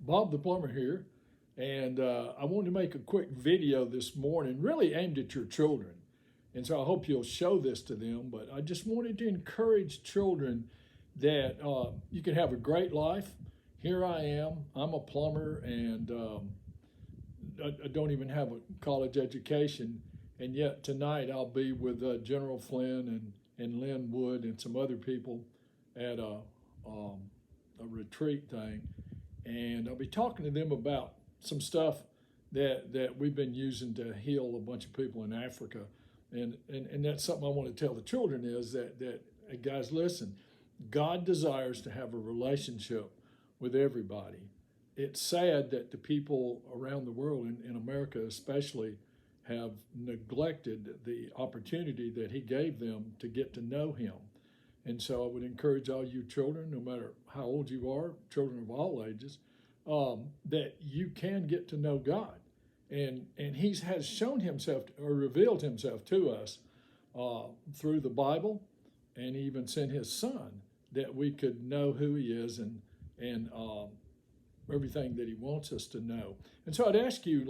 Bob the Plumber here, and I wanted to make a quick video this morning, really aimed at your children. And so I hope you'll show this to them, but I just wanted to encourage children that you can have a great life. Here I am, I'm a plumber, and I don't even have a college education, and yet tonight I'll be with General Flynn and Lynn Wood and some other people at a retreat thing, and I'll be talking to them about some stuff that we've been using to heal a bunch of people in Africa, and that's something I want to tell the children is that hey, guys, listen, God desires to have a relationship with everybody. It's sad that the people around the world, in America especially, have neglected the opportunity that He gave them to get to know Him. And so I would encourage all you children, no matter how old you are, children of all ages, that you can get to know God. And He has shown Himself or revealed Himself to us through the Bible, and He even sent His Son that we could know who He is and everything that He wants us to know. And so I'd ask you,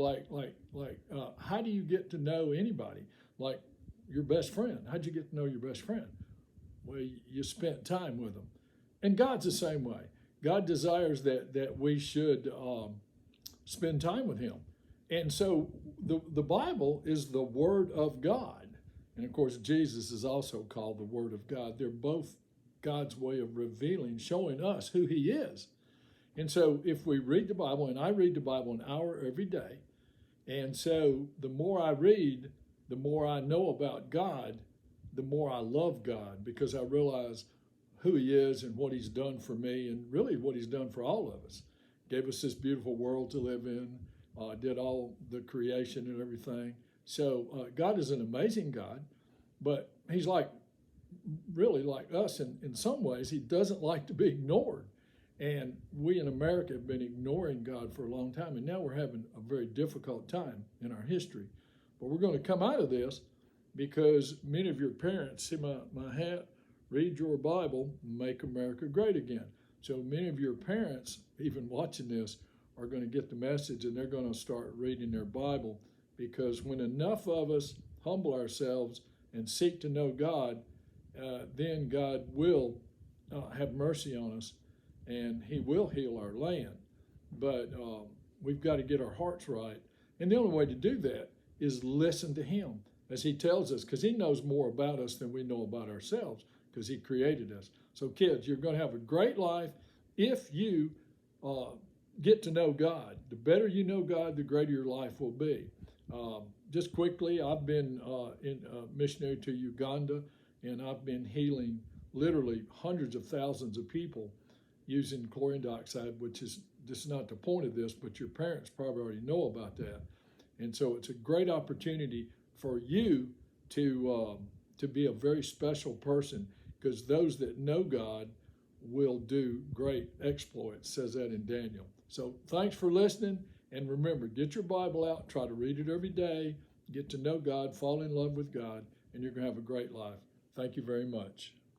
how do you get to know anybody? Like your best friend. How'd you get to know your best friend? Well, you spent time with them. And God's the same way. God desires that we should spend time with Him. And so the Bible is the Word of God. And of course, Jesus is also called the Word of God. They're both God's way of revealing, showing us who He is. And so if we read the Bible, and I read the Bible an hour every day, and so the more I read, the more I know about God, the more I love God, because I realize who He is and what He's done for me, and really what He's done for all of us. Gave us this beautiful world to live in, did all the creation and everything. So God is an amazing God, but He's really like us in some ways. He doesn't like to be ignored. And we in America have been ignoring God for a long time, and now we're having a very difficult time in our history. But we're going to come out of this because many of your parents, see my hat, read your Bible, make America great again. So many of your parents, even watching this, are going to get the message, and they're going to start reading their Bible, because when enough of us humble ourselves and seek to know God, then God will have mercy on us, and He will heal our land. But we've got to get our hearts right. And the only way to do that is listen to Him, as He tells us, because He knows more about us than we know about ourselves, because He created us. So kids, you're going to have a great life if you get to know God. The better you know God, the greater your life will be. Just quickly, I've been missionary to Uganda, and I've been healing literally hundreds of thousands of people using chlorine dioxide, which is just not the point of this, but your parents probably already know about that. And so it's a great opportunity for you to be a very special person, because those that know God will do great exploits, says that in Daniel. So thanks for listening, and remember, get your Bible out, try to read it every day, get to know God, fall in love with God, and you're going to have a great life. Thank you very much.